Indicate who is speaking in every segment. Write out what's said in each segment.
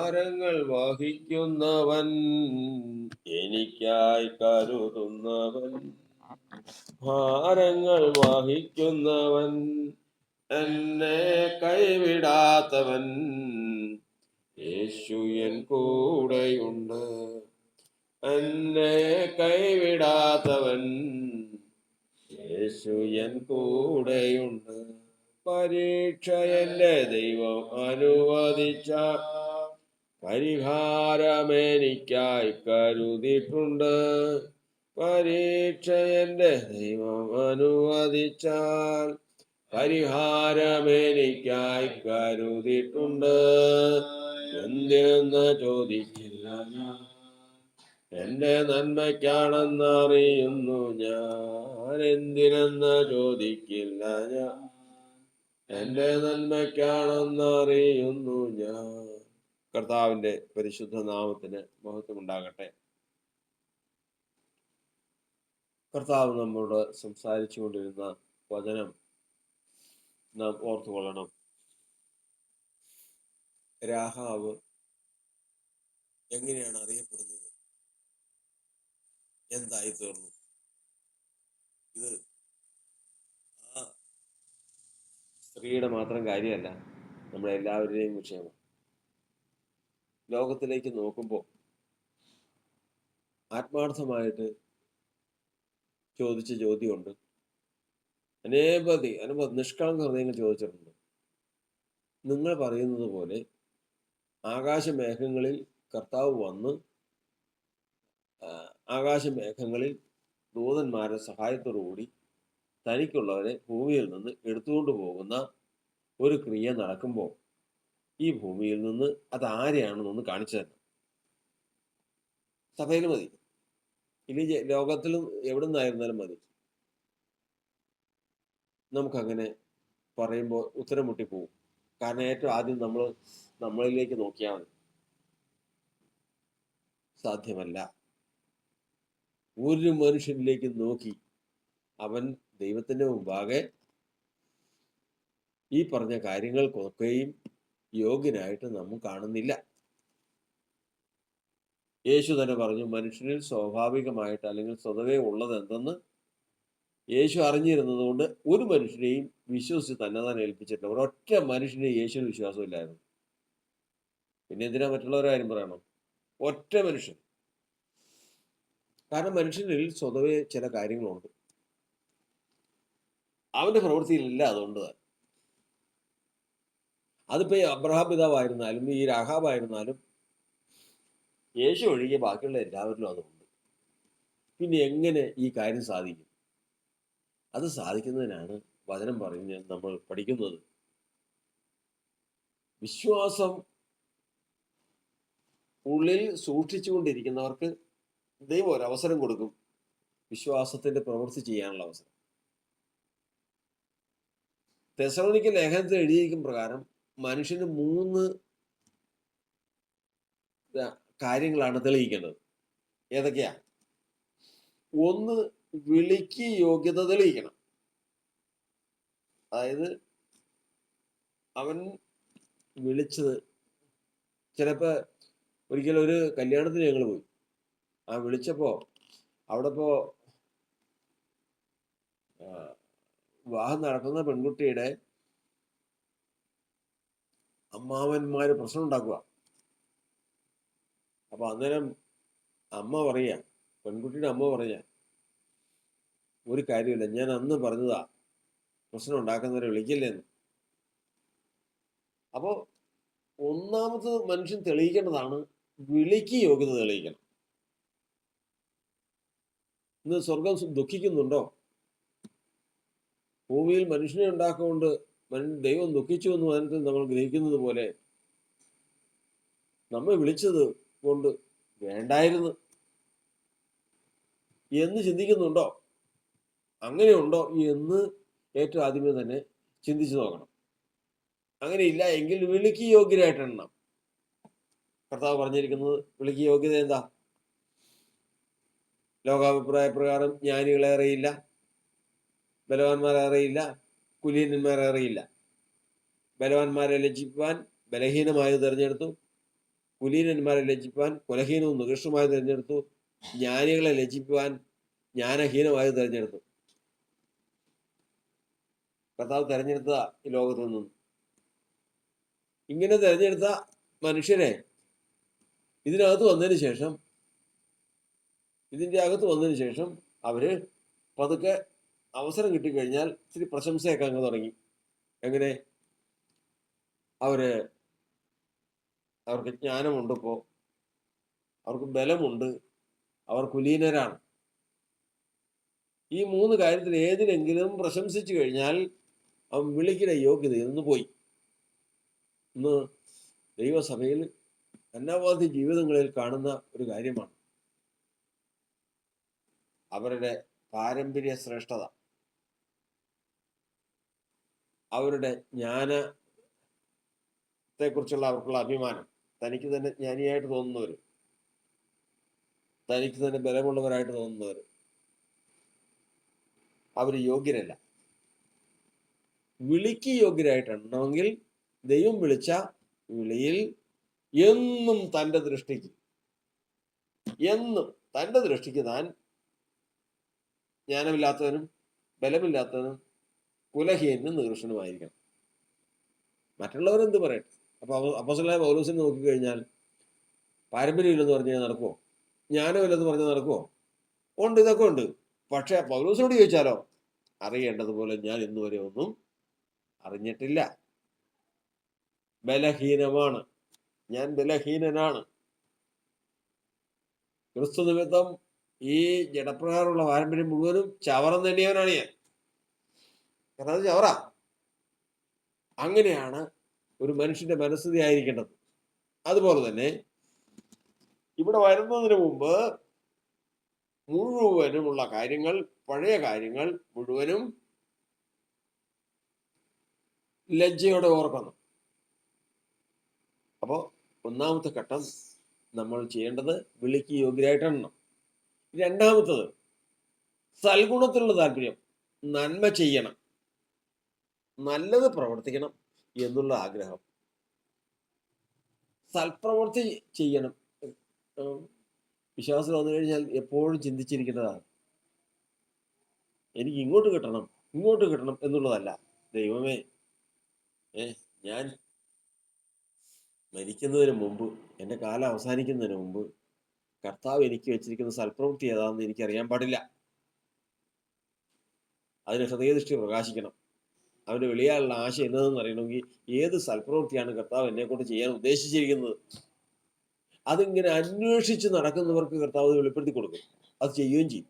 Speaker 1: ഭാരങ്ങൾ വഹിക്കുന്നവൻ, എനിക്കായി കരുതുന്നവൻ, ഭാരങ്ങൾ വഹിക്കുന്നവൻ, എന്നെ കൈവിടാത്തവൻ, യേശു എൻ കൂടെയുണ്ട്. എന്നെ കൈവിടാത്തവൻ, യേശു എൻ കൂടെയുണ്ട്. പരീക്ഷ എന്റെ ദൈവം അനുവദിച്ച പരിഹാരമെനിക്കായി കരുതിയിട്ടുണ്ട്. പരീക്ഷ എന്റെ ദൈവം അനുവദിച്ചാൽ പരിഹാരമെനിക്കായി കരുതിയിട്ടുണ്ട്. എന്തിനെന്ന് ചോദിക്കില്ല ഞാൻ, എന്റെ നന്മയ്ക്കാണെന്നറിയുന്നു ഞാൻ. എന്തിനെന്ന് ചോദിക്കില്ല ഞാൻ, എന്റെ നന്മയ്ക്കാണെന്നറിയുന്നു ഞാൻ. കർത്താവിന്റെ പരിശുദ്ധ നാമത്തിന് മഹത്വമുണ്ടാകട്ടെ. കർത്താവ് നമ്മോട് സംസാരിച്ചു കൊണ്ടിരുന്ന വചനം നാം ഓർത്തുകൊള്ളണം. രാഹാവ് എങ്ങനെയാണ് അറിയപ്പെടുന്നത്, എന്തായി തീർന്നു? ഇത് ആ സ്ത്രീയുടെ മാത്രം കാര്യമല്ല, നമ്മുടെ എല്ലാവരുടെയും വിഷയമാണ്. ലോകത്തിലേക്ക് നോക്കുമ്പോൾ ആത്മാർത്ഥമായിട്ട് ചോദിച്ച ചോദ്യമുണ്ട്. അനവധി നിഷ്കളങ്ക ഹൃദയങ്ങൾ ചോദിച്ചിട്ടുണ്ട്. നിങ്ങൾ പറയുന്നത് പോലെ ആകാശമേഘങ്ങളിൽ കർത്താവ് വന്ന് ആകാശമേഘങ്ങളിൽ ദൂതന്മാരുടെ സഹായത്തോടുകൂടി തനിക്കുള്ളവരെ ഭൂമിയിൽ നിന്ന് എടുത്തുകൊണ്ട് പോകുന്ന ഒരു ക്രിയ നടക്കുമ്പോൾ ഈ ഭൂമിയിൽ നിന്ന് അത് ആരെയാണെന്നൊന്ന് കാണിച്ചു തന്നെ. സഭയിൽ മതി, ഇനി ലോകത്തിലും എവിടെ നിന്നായിരുന്നാലും മതി. നമുക്കങ്ങനെ പറയുമ്പോൾ ഉത്തരം മുട്ടിപ്പോവും. കാരണം ഏറ്റവും ആദ്യം നമ്മളിലേക്ക് നോക്കിയാൽ മതി. സാധ്യമല്ല. ഒരു മനുഷ്യനിലേക്ക് നോക്കി അവൻ ദൈവത്തിന്റെ മുമ്പാകെ ഈ പറഞ്ഞ കാര്യങ്ങൾക്കൊക്കെയും യോഗ്യനായിട്ട് നമ്മൾ കാണുന്നില്ല. യേശു തന്നെ പറഞ്ഞു, മനുഷ്യനിൽ സ്വാഭാവികമായിട്ട് അല്ലെങ്കിൽ സ്വതവേ ഉള്ളത് എന്തെന്ന് യേശു അറിഞ്ഞിരുന്നത് കൊണ്ട് ഒരു മനുഷ്യനെയും വിശ്വസിച്ച് തന്നെ ഏൽപ്പിച്ചിട്ടില്ല. ഒരൊറ്റ മനുഷ്യനെ യേശുവിന് വിശ്വാസമില്ലായിരുന്നു. പിന്നെ എന്തിനാ മറ്റുള്ളവരുടെ കാര്യം പറയണം? ഒറ്റ മനുഷ്യൻ. കാരണം മനുഷ്യനിൽ സ്വതവേ ചില കാര്യങ്ങളുണ്ട്, അവന്റെ പ്രവൃത്തിയിലില്ല. അതുകൊണ്ട് തന്നെ അതിപ്പോ ഈ അബ്രഹാം പിതാവായിരുന്നാലും ഈ രാഹാബായിരുന്നാലും യേശു ഒഴികെ ബാക്കിയുള്ള എല്ലാവരിലും അതുണ്ട്. പിന്നെ എങ്ങനെ ഈ കാര്യം സാധിക്കും? അത് സാധിക്കുന്നതിനാണ് വചനം പറഞ്ഞ് നമ്മൾ പഠിക്കുന്നത്. വിശ്വാസം ഉള്ളിൽ സൂക്ഷിച്ചുകൊണ്ടിരിക്കുന്നവർക്ക് ദൈവം ഒരവസരം കൊടുക്കും, വിശ്വാസത്തിന്റെ പ്രവൃത്തി ചെയ്യാനുള്ള അവസരം. തെസ്സലോനിക്ക ലേഖനത്തിൽ എഴുതിയിരിക്കും പ്രകാരം മനുഷ്യന് 3 കാര്യങ്ങളാണ് തെളിയിക്കേണ്ടത്. ഏതൊക്കെയാ? ഒന്ന്, വിളിക്ക് യോഗ്യത തെളിയിക്കണം. അതായത് അവൻ വിളിച്ചത്, ചിലപ്പോ ഒരിക്കലും ഒരു കല്യാണത്തിന് ഞങ്ങൾ പോയി. ആ വിളിച്ചപ്പോ അവിടെ വിവാഹം നടക്കുന്ന പെൺകുട്ടിയുടെ അമ്മാവന്മാര് പ്രശ്നം ഉണ്ടാക്കുക. അപ്പൊ അന്നേരം പെൺകുട്ടിയുടെ അമ്മ പറയാ, ഒരു കാര്യമില്ല, ഞാൻ അന്ന് പറഞ്ഞതാ പ്രശ്നം ഉണ്ടാക്കുന്നവരെ വിളിക്കില്ലെന്ന്. അപ്പോ ഒന്നാമത് മനുഷ്യൻ തെളിയിക്കേണ്ടതാണ് വിളിക്ക് യോഗ്യത തെളിയിക്കണം. ഇന്ന് സ്വർഗം ദുഃഖിക്കുന്നുണ്ടോ? ഭൂമിയിൽ മനുഷ്യനെ ഉണ്ടാക്കൊണ്ട് ദൈവം ദുഃഖിച്ചു എന്ന് വചനത്തിൽ നമ്മൾ ഗ്രഹിക്കുന്നത് പോലെ നമ്മെ വിളിച്ചത് കൊണ്ട് വേണ്ടായിരുന്നു എന്ന് ചിന്തിക്കുന്നുണ്ടോ? അങ്ങനെയുണ്ടോ എന്ന് ഏറ്റവും ആദ്യമേ തന്നെ ചിന്തിച്ചു നോക്കണം. അങ്ങനെയില്ല എങ്കിൽ വിളിക്ക് യോഗ്യരായിട്ട് എണ്ണണം. കർത്താവ് പറഞ്ഞിരിക്കുന്നത് വിളിക്ക് യോഗ്യത എന്താ? ലോകാഭിപ്രായ പ്രകാരം ജ്ഞാനികളേറെയില്ല, ബലവാന്മാരേറെയില്ല, കുലീനന്മാരേറെയില്ല. ബലവാന്മാരെ ലജ്ജിപ്പാൻ ബലഹീനമായത് തിരഞ്ഞെടുത്തു, കുലീനന്മാരെ ലജ്ജിപ്പാൻ കുലഹീനവും നികൃഷ്ടമായി തിരഞ്ഞെടുത്തു. ജ്ഞാനികളെ ലജ്ജിപ്പാൻ ജ്ഞാനഹീനമായി തിരഞ്ഞെടുത്തു. കർത്താവ് തെരഞ്ഞെടുത്ത ഈ ലോകത്തു നിന്നും ഇങ്ങനെ തെരഞ്ഞെടുത്ത മനുഷ്യരെ ഇതിന്റെ അകത്ത് വന്നതിന് ശേഷം അവര് പതുക്കെ അവസരം കിട്ടിക്കഴിഞ്ഞാൽ ഇത്തിരി പ്രശംസയൊക്കെ അങ്ങ് തുടങ്ങി. എങ്ങനെ? അവർക്ക് ജ്ഞാനമുണ്ട്, അവർക്ക് ബലമുണ്ട്, അവർ കുലീനരാണ്. ഈ 3 കാര്യത്തിൽ ഏതിനെങ്കിലും പ്രശംസിച്ചു കഴിഞ്ഞാൽ അവൻ വിളിക്കുന്ന യോഗ്യതയിൽ നിന്ന് പോയി. ഇന്ന് ദൈവസഭയിൽ അനവധി ജീവിതങ്ങളിൽ കാണുന്ന ഒരു കാര്യമാണ് അവരുടെ പാരമ്പര്യ ശ്രേഷ്ഠത, അവരുടെ ജ്ഞാനത്തെക്കുറിച്ചുള്ള അവർക്കുള്ള അഭിമാനം. തനിക്ക് തന്നെ ജ്ഞാനിയായിട്ട് തോന്നുന്നവർ, തനിക്ക് തന്നെ ബലമുള്ളവരായിട്ട് തോന്നുന്നവർ, അവർ യോഗ്യരല്ല. വിളിക്ക് യോഗ്യരായിട്ടുണ്ടെങ്കിൽ ദൈവം വിളിച്ച വിളിയിൽ എന്നും തൻ്റെ ദൃഷ്ടിക്ക് താൻ ജ്ഞാനമില്ലാത്തവനും ബലമില്ലാത്തവനും കുലഹീനും നികൃഷ്ടനുമായിരിക്കണം. മറ്റുള്ളവരെന്ത് പറയട്ടെ? അപ്പൊ അപ്പോസ്തലനായ പൗലോസിനെ നോക്കിക്കഴിഞ്ഞാൽ പാരമ്പര്യമില്ലെന്ന് പറഞ്ഞാൽ നടക്കുമോ? ജ്ഞാനമില്ലെന്ന് പറഞ്ഞാൽ നടക്കുമോ? ഉണ്ട്, ഇതൊക്കെ ഉണ്ട്. പക്ഷെ പൗലോസിനോട് ചോദിച്ചാലോ, അറിയേണ്ടതുപോലെ ഞാൻ ഇന്നുവരെ ഒന്നും അറിഞ്ഞിട്ടില്ല, ബലഹീനമാണ്, ഞാൻ ബലഹീനനാണ്. ക്രിസ്തു നിമിത്തം ഈ ജഡപ്രകാരമുള്ള പാരമ്പര്യം മുഴുവനും ചവറം തന്നെയവനാണ് ഞാൻ. കാരണം അത് ചവറ. അങ്ങനെയാണ് ഒരു മനുഷ്യന്റെ മനസ്ഥിതി ആയിരിക്കേണ്ടത്. അതുപോലെ തന്നെ ഇവിടെ വരുന്നതിന് മുമ്പ് മുഴുവനുമുള്ള കാര്യങ്ങൾ, പഴയ കാര്യങ്ങൾ മുഴുവനും ലജ്ജയോടെ ഓർക്കണം. അപ്പോൾ ഒന്നാമത്തെ ഘട്ടം നമ്മൾ ചെയ്യേണ്ടത് വിളിക്ക് യോഗ്യരായിട്ടെണ്ണണം. രണ്ടാമത്തത് സൽഗുണത്തിലുള്ള താല്പര്യം, നന്മ ചെയ്യണം, നല്ലത് പ്രവർത്തിക്കണം എന്നുള്ള ആഗ്രഹം, സൽപ്രവൃത്തി ചെയ്യണം. വിശ്വാസം വന്നു കഴിഞ്ഞാൽ എപ്പോഴും ചിന്തിച്ചിരിക്കേണ്ടതാണ്, എനിക്ക് ഇങ്ങോട്ട് കിട്ടണം എന്നുള്ളതല്ല. ദൈവമേ, ഞാൻ മരിക്കുന്നതിന് മുമ്പ്, എൻ്റെ കാലം അവസാനിക്കുന്നതിന് മുമ്പ് കർത്താവ് എനിക്ക് വെച്ചിരിക്കുന്ന സൽപ്രവൃത്തി ഏതാണെന്ന് എനിക്കറിയാൻ പാടില്ല. അതിന് ഹൃദയദൃഷ്ടി പ്രകാശിക്കണം. അവൻ്റെ വെളിയാലുള്ള ആശ എന്നതെന്ന് അറിയണമെങ്കിൽ ഏത് സൽപ്രവൃത്തിയാണ് കർത്താവ് എന്നെ കൊണ്ട് ചെയ്യാൻ ഉദ്ദേശിച്ചിരിക്കുന്നത്, അതിങ്ങനെ അന്വേഷിച്ച് നടക്കുന്നവർക്ക് കർത്താവ് വെളിപ്പെടുത്തി കൊടുക്കും. അത് ചെയ്യുകയും ചെയ്യും.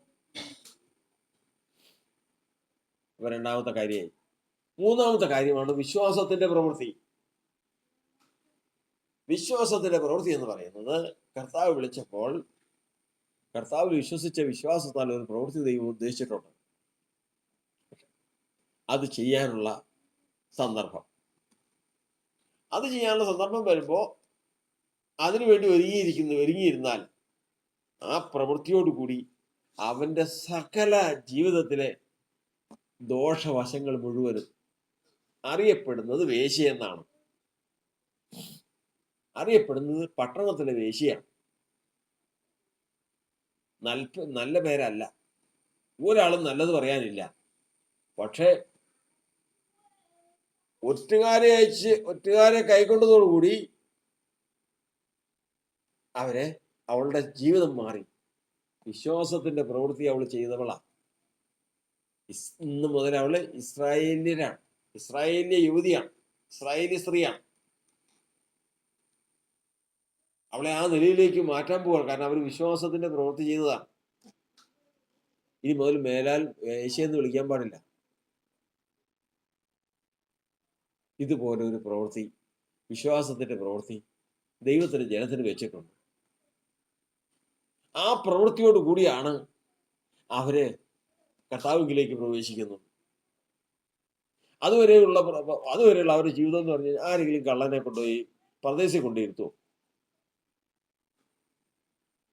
Speaker 1: അപ്പൊ രണ്ടാമത്തെ കാര്യമായി. മൂന്നാമത്തെ കാര്യമാണ് വിശ്വാസത്തിന്റെ പ്രവൃത്തി. വിശ്വാസത്തിന്റെ പ്രവൃത്തി എന്ന് പറയുന്നത് കർത്താവ് വിളിച്ചപ്പോൾ കർത്താവ് വിശ്വസിച്ച വിശ്വാസത്താൽ ഒരു പ്രവൃത്തി ദൈവം ഉദ്ദേശിച്ചിട്ടുണ്ട്. അത് ചെയ്യാനുള്ള സന്ദർഭം വരുമ്പോൾ അതിനുവേണ്ടി ഒരുങ്ങിയിരുന്നാൽ ആ പ്രവൃത്തിയോടുകൂടി അവന്റെ സകല ജീവിതത്തിലെ ദോഷവശങ്ങൾ മുഴുവനും അറിയപ്പെടുന്നത് വേശ്യയെന്നാണ്. അറിയപ്പെടുന്നത് പട്ടണത്തിലെ വേശ്യയാണ്, നല്ല പേരല്ല. ഒരാളും നല്ലത് പറയാനില്ല. പക്ഷെ ഒറ്റുകാരെ കൈക്കൊണ്ടതോടുകൂടി അവളുടെ ജീവിതം മാറി. വിശ്വാസത്തിന്റെ പ്രവൃത്തി അവൾ ചെയ്തവളാ. ഇന്ന് മുതൽ അവള് ഇസ്രായേലിയ യുവതിയാണ്, ഇസ്രായേലി സ്ത്രീയാണ്. അവളെ ആ നിലയിലേക്ക് മാറ്റാൻ പോവുകയാണ്. കാരണം അവർ വിശ്വാസത്തിന്റെ പ്രവൃത്തി ചെയ്തതാണ്. ഇനി മുതൽ മേലാൽ വേശ്യയെന്ന് വിളിക്കാൻ പാടില്ല. ഇതുപോലെ ഒരു പ്രവൃത്തി, വിശ്വാസത്തിന്റെ പ്രവൃത്തി ദൈവത്തിന് ജനത്തിന് വെച്ചിട്ടുണ്ട്. ആ പ്രവൃത്തിയോട് കൂടിയാണ് അവര് കർത്താവിലേക്ക് പ്രവേശിക്കുന്നത്. അതുവരെയുള്ള അവരുടെ ജീവിതം എന്ന് പറഞ്ഞാൽ ആരെങ്കിലും കള്ളനെ കൊണ്ടുപോയി പരദേശിയെ കൊണ്ടിരുത്തുമോ?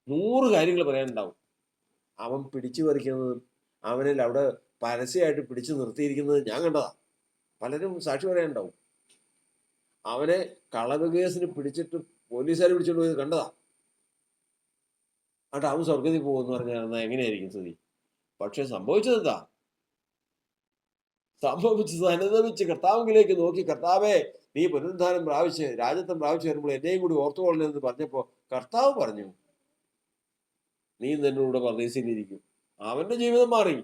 Speaker 1: 100 കാര്യങ്ങൾ പറയാനുണ്ടാവും. അവൻ പിടിച്ചു പറിക്കുന്നതും അവനിൽ അവിടെ പരസ്യമായിട്ട് പിടിച്ചു നിർത്തിയിരിക്കുന്നത് ഞാൻ കണ്ടതാ. പലരും സാക്ഷി പറയാനുണ്ടാവും. അവനെ കളവ് കേസിന് പിടിച്ചിട്ട് പോലീസുകാർ പിടിച്ചോണ്ട് പോയത് കണ്ടതാ. എന്നിട്ട് അവൻ സ്വർഗത്തിൽ പോകുമെന്ന് പറഞ്ഞാൽ എന്നാൽ എങ്ങനെയായിരിക്കും സ്ഥിതി? പക്ഷെ സംഭവിച്ചത് എന്താ? സംഭവിച്ചത് അനുദമിച്ച് കർത്താവിലേക്ക് നോക്കി, കർത്താവേ നീ പുനരുദ്ധാനം പ്രാപിച്ച് രാജ്യത്വം പ്രാപിച്ചു വരുമ്പോൾ എന്നെയും കൂടി ഓർത്തുകൊള്ളണമെന്ന് പറഞ്ഞപ്പോ കർത്താവ് പറഞ്ഞു, നീ എന്നോട് പരദേശിയിലിരിക്കും. അവന്റെ ജീവിതം മാറി.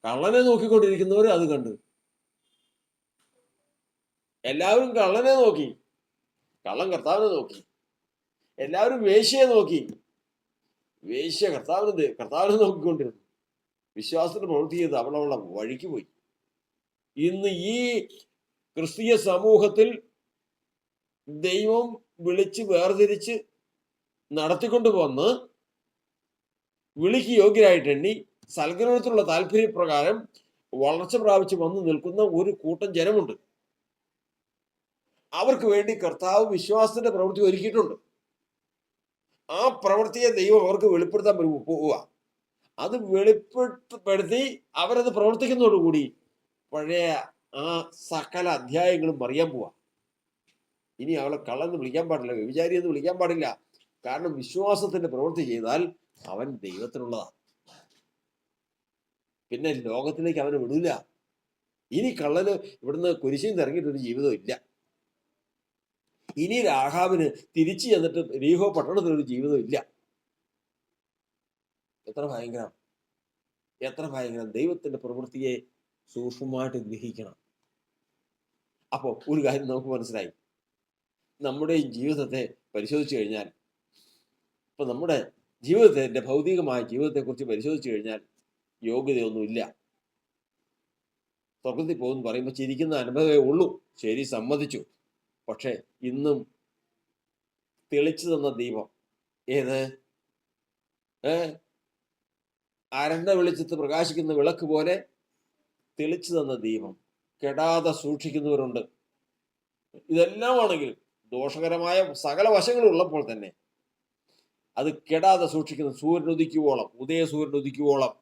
Speaker 1: കള്ളനെ നോക്കിക്കൊണ്ടിരിക്കുന്നവർ അത് കണ്ടു. എല്ലാവരും കള്ളനെ നോക്കി, കള്ളൻ കർത്താവിനെ നോക്കി. എല്ലാവരും വേശ്യയെ നോക്കി, വേശ്യ കർത്താവിനെ നോക്കിക്കൊണ്ടിരുന്നു. വിശ്വാസത്തിന് പ്രവൃത്തി ചെയ്ത് അവളവളെ വഴിക്ക് പോയി. ഇന്ന് ഈ ക്രിസ്തീയ സമൂഹത്തിൽ ദൈവം വിളിച്ച് വേർതിരിച്ച് നടത്തിക്കൊണ്ടു വന്ന് വിളിക്ക് യോഗ്യരായിട്ട് എണ്ണി സൽഗുണത്തിലുള്ള താല്പര്യപ്രകാരം വളർച്ച പ്രാപിച്ച് വന്നു നിൽക്കുന്ന ഒരു കൂട്ടം ജനമുണ്ട്. അവർക്ക് വേണ്ടി കർത്താവ് വിശ്വാസത്തിന്റെ പ്രവൃത്തി ഒരുക്കിയിട്ടുണ്ട്. ആ പ്രവൃത്തിയെ ദൈവം അവർക്ക് വെളിപ്പെടുത്താൻ പോവുക. അത് വെളിപ്പെടുത്തി അവരത് പ്രവർത്തിക്കുന്നതോടുകൂടി പഴയ ആ സകല അധ്യായങ്ങളും അറിയാൻ പോവാ. ഇനി അവളെ കള്ളെന്ന് വിളിക്കാൻ പാടില്ല, വ്യഭിചാരി എന്ന് വിളിക്കാൻ പാടില്ല. കാരണം വിശ്വാസത്തിന്റെ പ്രവൃത്തി ചെയ്താൽ അവൻ ദൈവത്തിനുള്ളതാ. പിന്നെ ലോകത്തിലേക്ക് അവനെ വിടില്ല. ഇനി കള്ളന് ഇവിടുന്ന് കുരിശിൽ ഇറങ്ങിയിട്ടൊരു ജീവിതം ഇല്ല. ഇനി രാഹാബിന് തിരിച്ചു ചെന്നിട്ട് രീഹോ പട്ടണത്തിലൊരു ജീവിതം ഇല്ല. എത്ര ഭയങ്കരം, എത്ര ഭയങ്കരം! ദൈവത്തിന്റെ പ്രവൃത്തിയെ സൂക്ഷ്മമായിട്ട് ഗ്രഹിക്കണം. അപ്പോ ഒരു കാര്യം നമുക്ക് മനസ്സിലായി. നമ്മുടെ ഈ ജീവിതത്തെ പരിശോധിച്ചു കഴിഞ്ഞാൽ, ഇപ്പൊ നമ്മുടെ ജീവിതത്തിന്റെ ഭൗതികമായ ജീവിതത്തെ കുറിച്ച് പരിശോധിച്ചു കഴിഞ്ഞാൽ യോഗ്യതയൊന്നുമില്ല. സ്വർഗത്തിൽ പോകുമെന്ന് പറയുമ്പോൾ ചിരിക്കുന്ന അനുഭവമേ ഉള്ളൂ. ശരി, സമ്മതിച്ചു. പക്ഷെ ഇന്നും തെളിച്ചു തന്ന ദീപം ഏത്? അരണ്ട വെളിച്ചത്ത് പ്രകാശിക്കുന്ന വിളക്ക് പോലെ തെളിച്ചു തന്ന ദീപം കെടാതെ സൂക്ഷിക്കുന്നവരുണ്ട്. ഇതെല്ലാം ആണെങ്കിൽ ദോഷകരമായ സകല വശങ്ങളും ഉള്ളപ്പോൾ തന്നെ അത് കെടാതെ സൂക്ഷിക്കുന്ന സൂര്യൻ ഉദിക്കുവോളം, ഉദയസൂര്യൻ ഉദിക്കുവോളം,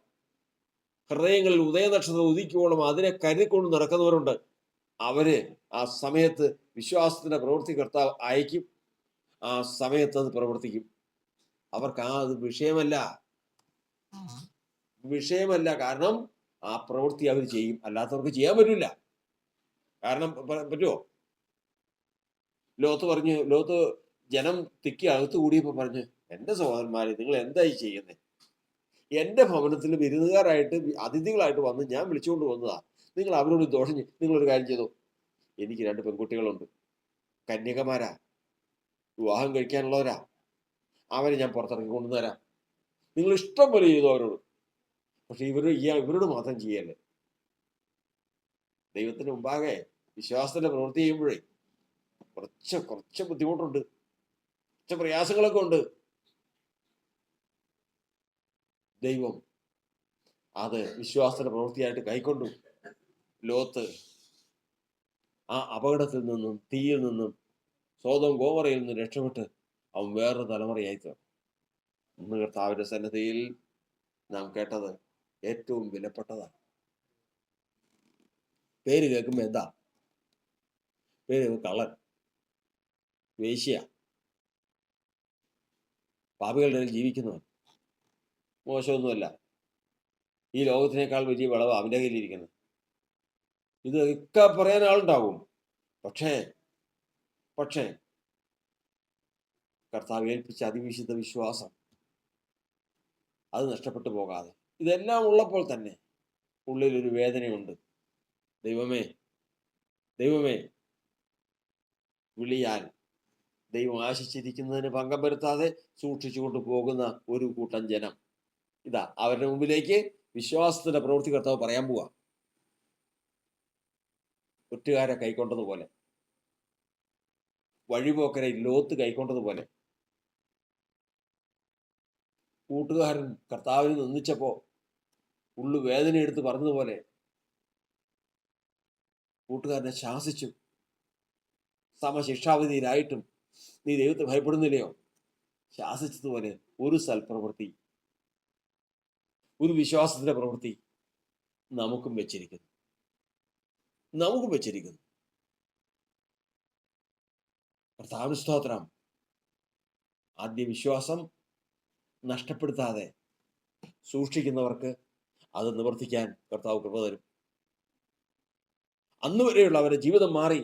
Speaker 1: ഹൃദയങ്ങളിൽ ഉദയനക്ഷത്രം ഉദിക്കുവോളം അതിനെ കരുതിക്കൊണ്ട് നടക്കുന്നവരുണ്ട്. അവര് ആ സമയത്ത് വിശ്വാസത്തിന്റെ പ്രവൃത്തി കർത്താവ് അയക്കും. ആ സമയത്ത് അത് പ്രവർത്തിക്കും. അവർക്ക് അത് വിഷയമല്ല. കാരണം ആ പ്രവൃത്തി അവർ ചെയ്യും. അല്ലാത്തവർക്ക് ചെയ്യാൻ പറ്റില്ല. കാരണം പറ്റുമോ? ലോത്ത് ജനം തിക്കി അകത്ത് കൂടിയപ്പോ പറഞ്ഞു, എന്റെ സഹോദരന്മാരെ, നിങ്ങൾ എന്തായി ചെയ്യുന്നത്? എന്റെ ഭവനത്തിൽ വിരുന്നുകാരായിട്ട് അതിഥികളായിട്ട് വന്ന് ഞാൻ വിളിച്ചുകൊണ്ട് വന്നതാ. നിങ്ങൾ അവരോട് ദോഷം നിങ്ങളൊരു കാര്യം ചെയ്തോ. എനിക്ക് 2 പെൺകുട്ടികളുണ്ട്, കന്യകമാരാ, വിവാഹം കഴിക്കാനുള്ളവരാ. അവരെ ഞാൻ പുറത്തിറക്കി കൊണ്ടുവരാം. നിങ്ങൾ ഇഷ്ടം പോലെ ചെയ്തു അവരോട്. പക്ഷെ ഇവരോട് മാത്രം ചെയ്യല്ലേ. ദൈവത്തിന് മുമ്പാകെ വിശ്വാസത്തിന്റെ പ്രവൃത്തി ചെയ്യുമ്പോഴേ കുറച്ച് ബുദ്ധിമുട്ടുണ്ട്, കുറച്ച് പ്രയാസങ്ങളൊക്കെ ഉണ്ട്. ദൈവം അത് വിശ്വാസത്തിന്റെ പ്രവൃത്തിയായിട്ട് കൈക്കൊണ്ടു. ലോത്ത് ആ അപകടത്തിൽ നിന്നും, തീയിൽ നിന്നും, സോദോം ഗോമറയിൽ നിന്നും രക്ഷപ്പെട്ട് അവൻ വേറൊരു തലമുറയായി തീർന്നു. ഇന്ന് കർത്താവിന്റെ സന്നിധിയിൽ നാം കേട്ടത് ഏറ്റവും വിലപ്പെട്ടതാണ്. പേര് കേൾക്കുമ്പോ എന്താ? പേര് കള്ളൻ, വേശ്യ, പാപികളുടെ ഇടയിൽ ജീവിക്കുന്നവൻ. മോശമൊന്നുമല്ല. ഈ ലോകത്തിനേക്കാൾ വലിയ വിളവ് അവന്റെ കയ്യിലിരിക്കുന്നത്. ഇതൊക്കെ പറയാൻ ആളുണ്ടാവും. പക്ഷേ കർത്താവ് ഏൽപ്പിച്ച അതിവിശുദ്ധ വിശ്വാസം അത് നഷ്ടപ്പെട്ടു പോകാതെ, ഇതെല്ലാം ഉള്ളപ്പോൾ തന്നെ ഉള്ളിലൊരു വേദനയുണ്ട്. ദൈവമേ വിളിയാൽ ദൈവം ആശിച്ചിരിക്കുന്നതിന് ഭംഗം വരുത്താതെ സൂക്ഷിച്ചുകൊണ്ട് പോകുന്ന ഒരു കൂട്ടം ജനം ഇതാ അവരുടെ മുമ്പിലേക്ക് വിശ്വാസത്തിന്റെ പ്രവൃത്തി കർത്താവ് പറയാൻ പോവാ. ഒറ്റുകാരെ കൈക്കൊണ്ടതുപോലെ, വഴിപോക്കരെ ലോത്ത് കൈക്കൊണ്ടതുപോലെ, കൂട്ടുകാരൻ കർത്താവിന് നിന്ദിച്ചപ്പോ ഉള്ളു വേദന എടുത്ത് പറഞ്ഞതുപോലെ കൂട്ടുകാരനെ ശാസിച്ചു. സമശിക്ഷാവിധിയിലായിട്ടും നീ ദൈവത്തെ ഭയപ്പെടുന്നില്ലയോ? ശാസിച്ചതുപോലെ ഒരു സൽപ്രവൃത്തി, ഒരു വിശ്വാസത്തിന്റെ പ്രവൃത്തി നമുക്കും വെച്ചിരിക്കുന്നു. കർത്താവിന് സ്തോത്രം. ആദ്യ വിശ്വാസം നഷ്ടപ്പെടുത്താതെ സൂക്ഷിക്കുന്നവർക്ക് അത് നിവർത്തിക്കാൻ കർത്താവ് കൃപ തരും. അന്ന് വരെയുള്ള അവരുടെ ജീവിതം മാറി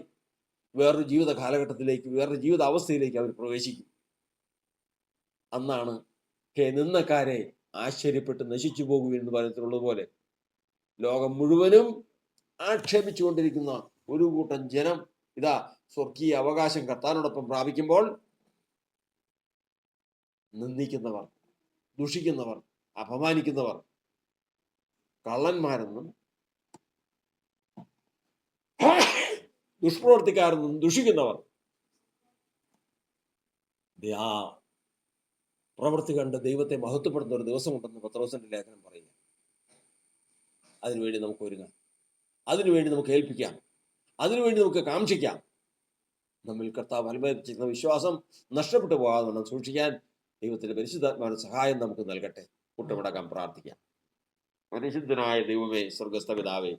Speaker 1: വേറൊരു ജീവിത കാലഘട്ടത്തിലേക്ക്, വേറൊരു ജീവിത അവസ്ഥയിലേക്ക് അവർ പ്രവേശിക്കും. അന്നാണ് നിന്നക്കാരെ ആശ്ചര്യപ്പെട്ട് നശിച്ചു പോകുമെന്ന് പറയുന്നത് പോലെ ലോകം മുഴുവനും ആക്ഷേപിച്ചുകൊണ്ടിരിക്കുന്ന ഒരു കൂട്ടം ജനം ഇതാ സ്വർഗീയ അവകാശം കർത്താവിനോടൊപ്പം പ്രാപിക്കുമ്പോൾ നിന്ദിക്കുന്നവർ, ദുഷിക്കുന്നവർ, അപമാനിക്കുന്നവർ, കള്ളന്മാരെന്നും ദുഷ്പ്രവർത്തിക്കാരെന്നും ദുഷിക്കുന്നവർ ആ പ്രവൃത്തി കണ്ട് ദൈവത്തെ മഹത്വപ്പെടുന്ന ഒരു ദിവസമുണ്ടെന്ന് പത്രോസിന്റെ ലേഖനം പറയുക. അതിനുവേണ്ടി നമുക്ക് ഒരുങ്ങാം, അതിനുവേണ്ടി നമുക്ക് ഏൽപ്പിക്കാം, അതിനുവേണ്ടി നമുക്ക് കാക്ഷിക്കാം. നമ്മിൽ കർത്താവ് അനുഭവിച്ചിരുന്ന വിശ്വാസം നഷ്ടപ്പെട്ടു പോകാതെ സൂക്ഷിക്കാൻ ദൈവത്തിന്റെ പരിശുദ്ധാത്മാവിന്റെ സഹായം നമുക്ക് നൽകട്ടെ. മുട്ടുമടക്കാൻ പ്രാർത്ഥിക്കാം. പരിശുദ്ധനായ ദൈവമേ, സ്വർഗസ്ഥ പിതാവേ,